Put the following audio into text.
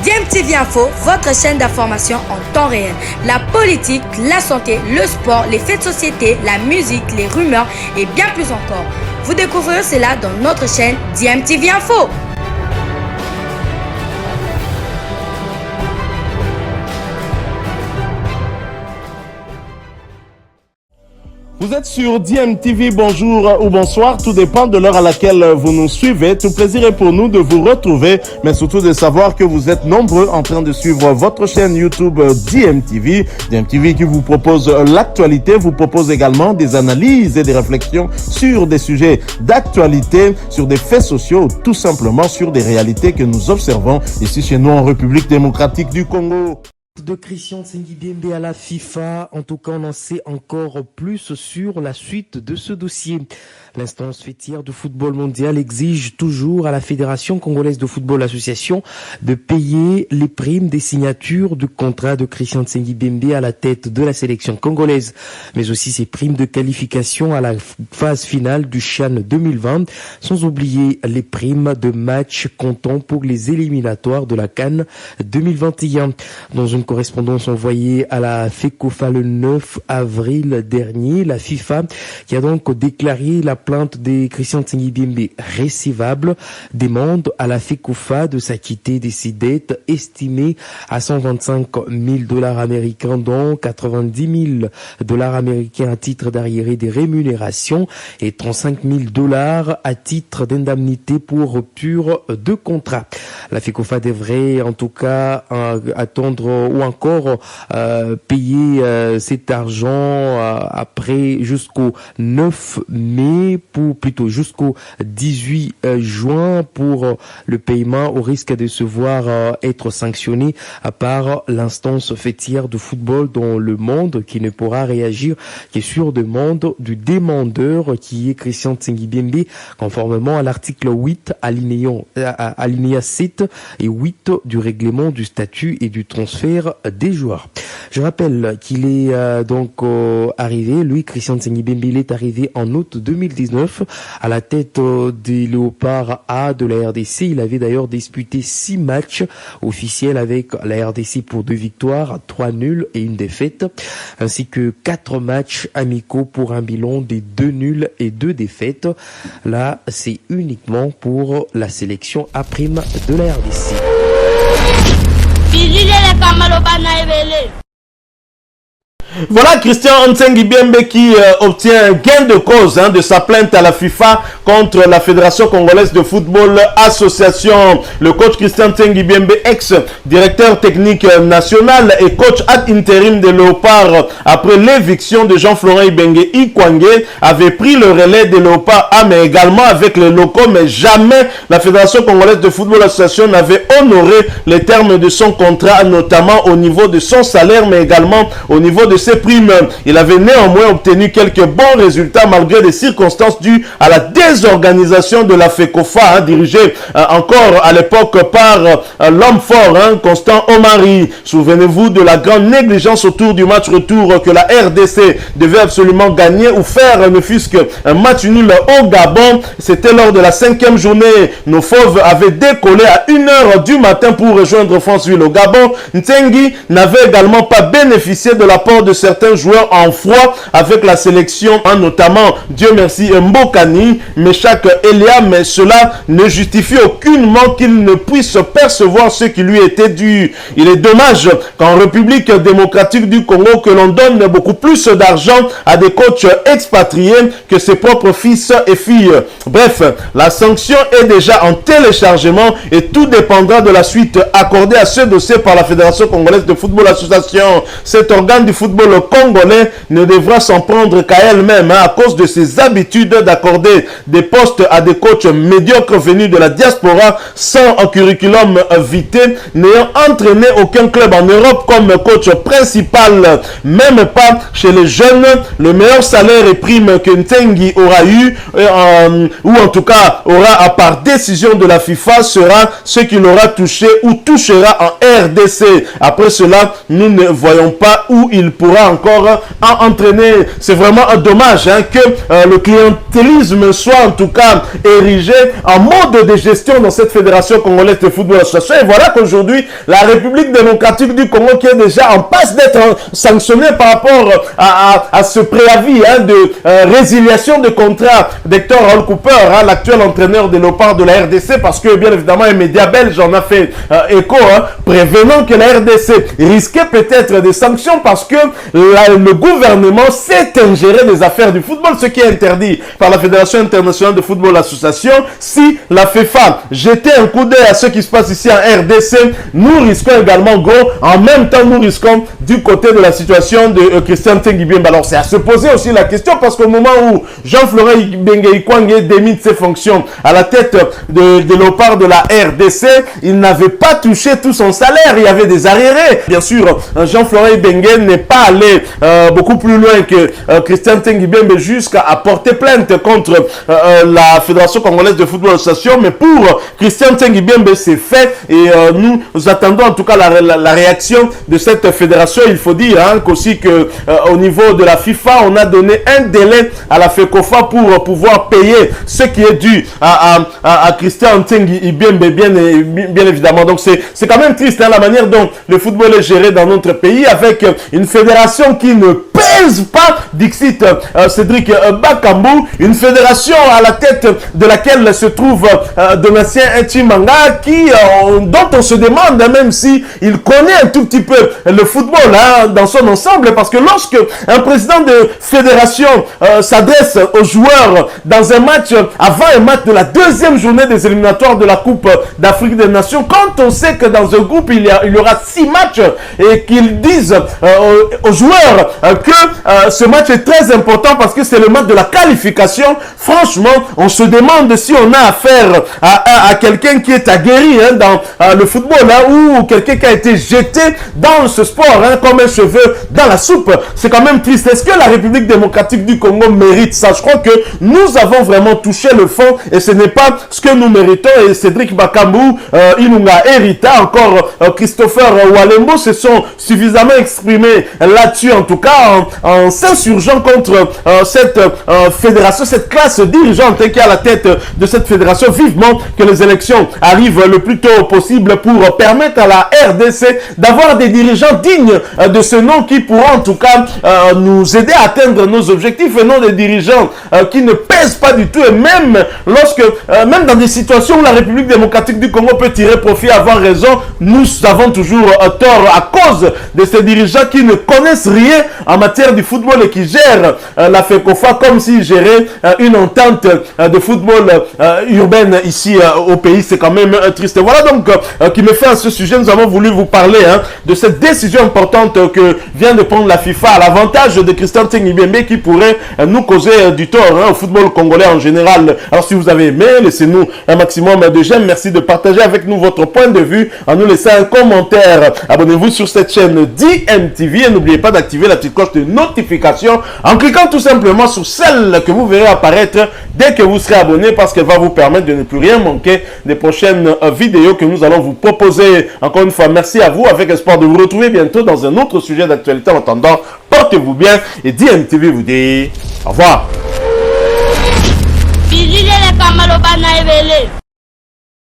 DMTV Info, votre chaîne d'information en temps réel. La politique, la santé, le sport, les faits de société, la musique, les rumeurs et bien plus encore. Vous découvrirez cela dans notre chaîne DMTV Info. Vous êtes sur DMTV, bonjour ou bonsoir, tout dépend de l'heure à laquelle vous nous suivez. Tout plaisir est pour nous de vous retrouver, mais surtout de savoir que vous êtes nombreux en train de suivre votre chaîne YouTube DMTV. DMTV qui vous propose l'actualité, vous propose également des analyses et des réflexions sur des sujets d'actualité, sur des faits sociaux, tout simplement sur des réalités que nous observons ici chez nous en République démocratique du Congo. De Christian Tsengibembe à la FIFA, en tout cas on en sait encore plus sur la suite de ce dossier. L'instance fêtière du football mondial exige toujours à la Fédération congolaise de football association de payer les primes des signatures du contrat de Christian Tsengibembe à la tête de la sélection congolaise, mais aussi ses primes de qualification à la phase finale du CHAN 2020, sans oublier les primes de match comptant pour les éliminatoires de la CAN 2021. Dans une correspondance envoyée à la FECOFA le 9 avril dernier, la FIFA, qui a donc déclaré la plainte de Christian Tsengibembe récevable, demande à la FECOFA de s'acquitter de ses dettes estimées à 125 000 dollars américains, dont 90 000 dollars américains à titre d'arriéré des rémunérations et 35 000 dollars à titre d'indemnité pour rupture de contrat. La FECOFA devrait en tout cas attendre ou encore payer cet argent après jusqu'au 9 mai, jusqu'au 18 juin pour le paiement, au risque de se voir être sanctionné par l'instance fêtière de football dans le monde, qui ne pourra réagir que sur demande du demandeur qui est Christian Tsengibembe, conformément à l'article 8 alinéa 7 et 8 du règlement du statut et du transfert des joueurs. Je rappelle qu'il est arrivé, lui, Christian Tsengibembe, il est arrivé en août 2019 à la tête des Léopards A de la RDC. Il avait d'ailleurs disputé 6 matchs officiels avec la RDC pour 2 victoires, 3 nuls et 1 défaite, ainsi que 4 matchs amicaux pour un bilan des 2 nuls et 2 défaites. Là, c'est uniquement pour la sélection A' de la RDC. Voilà Christian Tsengibembe qui obtient gain de cause de sa plainte à la FIFA contre la Fédération congolaise de football association. Le coach Christian Tsengibembe, ex-directeur technique national et coach ad intérim des Léopards après l'éviction de Jean-Florent Ibenge Ikwangé, avait pris le relais des Léopards A, mais également avec les locaux, mais jamais la Fédération congolaise de football association n'avait honoré les termes de son contrat, notamment au niveau de son salaire, mais également au niveau de ses primes. Il avait néanmoins obtenu quelques bons résultats malgré des circonstances dues à la désorganisation de la FECOFA, dirigée encore à l'époque par l'homme fort, Constant Omari. Souvenez-vous de la grande négligence autour du match retour que la RDC devait absolument gagner ou faire, ne fût-ce qu'un match nul au Gabon. C'était lors de la 5e journée. Nos fauves avaient décollé à 1h du matin pour rejoindre Franceville au Gabon. Ntsengi n'avait également pas bénéficié de l'apport de certains joueurs en froid avec la sélection, notamment, Dieu merci, Mbokani, Meshak Elia, mais cela ne justifie aucunement qu'il ne puisse percevoir ce qui lui était dû. Il est dommage qu'en République démocratique du Congo, que l'on donne beaucoup plus d'argent à des coachs expatriés que ses propres fils et filles. Bref, la sanction est déjà en téléchargement et tout dépendra de la suite accordée à ce dossier par la Fédération congolaise de football association. Cet organe du football congolais ne devra s'en prendre qu'à elle-même à cause de ses habitudes d'accorder des postes à des coachs médiocres venus de la diaspora sans un curriculum vitae, n'ayant entraîné aucun club en Europe comme coach principal, même pas chez les jeunes. Le meilleur salaire et prime que Ntsengi aura eu, ou en tout cas aura par décision de la FIFA, sera ce qu'il aura touché ou touchera en RDC. Après cela, nous ne voyons pas où il pourra encore entraîner. C'est vraiment un dommage que le clientélisme soit en tout cas érigé en mode de gestion dans cette fédération congolaise de football association. Et voilà qu'aujourd'hui, la République démocratique du Congo qui est déjà en passe d'être sanctionnée par rapport à ce préavis de résiliation de contrat d'Hector Raoul Cooper, l'actuel entraîneur des Léopards de la RDC, parce que bien évidemment un média belge en a fait écho, prévenant que la RDC risquait peut-être des sanctions parce que le gouvernement s'est ingéré des affaires du football, ce qui est interdit par la Fédération internationale de football association. Si la FIFA jetait un coup d'œil à ce qui se passe ici en RDC, nous risquons également gros, en même temps nous risquons du côté de la situation de Christian Ntsengi Biemba. Alors c'est à se poser aussi la question parce qu'au moment où Jean-Florent Ibenge Ikwangé démite ses fonctions à la tête de Léopard de la RDC, il n'avait pas touché tout son salaire, il y avait des arriérés. Bien sûr, Jean-Florent Ibenge n'est pas allé beaucoup plus loin que Christian Ntsengi Biemba jusqu'à porter plainte contre la Fédération congolaise de football association, mais pour Christian Ntsengi Biemba c'est fait et nous attendons en tout cas la réaction de cette fédération. Il faut dire qu'aussi que au niveau de la FIFA, on a donné un délai à la FECOFA pour pouvoir payer ce qui est dû à Christian Ntsengi Biemba, bien évidemment. Donc c'est quand même triste la manière dont le football est géré dans notre pays, avec une fédération qui ne pèse pas, dixit Cédric Bakambu, une fédération à la tête de laquelle se trouve Donatien Ntimanga, dont on se demande même si il connaît un tout petit peu le football dans son ensemble, parce que lorsque un président de fédération s'adresse aux joueurs dans un match, avant un match de la deuxième journée des éliminatoires de la Coupe d'Afrique des Nations, quand on sait que dans un groupe il y aura 6 matchs et qu'ils disent aux joueurs que ce match est très important parce que c'est le match de la qualification, franchement on se demande si on a affaire à quelqu'un qui est aguerri dans le football ou quelqu'un qui a été jeté dans ce sport comme un cheveu dans la soupe. C'est quand même triste. Est-ce que la République démocratique du Congo mérite ça? Je crois que nous avons vraiment touché le fond et ce n'est pas ce que nous méritons. Et Cédric Bakambu, Ilunga Erita, encore Christopher Walembo se sont suffisamment exprimés là-dessus, en tout cas en s'insurgeant contre cette fédération, cette classe dirigeante qui est à la tête de cette fédération. Vivement que les élections arrivent le plus tôt possible pour permettre à la RDC d'avoir des dirigeants dignes de ce nom qui pourront en tout cas nous aider à atteindre nos objectifs et non des dirigeants qui ne pèsent pas du tout. Et même même dans des situations où la République démocratique du Congo peut tirer profit, avoir raison, nous avons toujours tort à cause de ces dirigeants qui ne connaissent rien en matière du football et qui gèrent la FECOFA comme s'ils géraient une entente de football urbaine ici au pays. C'est quand même triste. Voilà donc qui me fait à ce sujet. Nous avons voulu vous parler de cette décision importante que vient de prendre la FIFA à l'avantage de Christian Ntsengi Biemba qui pourrait nous causer du tort au football congolais en général. Alors si vous avez aimé, laissez-nous un maximum de j'aime. Merci de partager avec nous votre point de vue en nous laissant un commentaire. Abonnez-vous sur cette chaîne DMTV et n'oubliez pas d'activer la petite cloche de notification en cliquant tout simplement sur celle que vous verrez apparaître dès que vous serez abonné, parce qu'elle va vous permettre de ne plus rien manquer des prochaines vidéos que nous allons vous proposer. Encore une fois, merci à vous, avec espoir de vous retrouver bientôt dans un autre sujet d'actualité. En attendant, portez-vous bien et DMTV vous dit au revoir.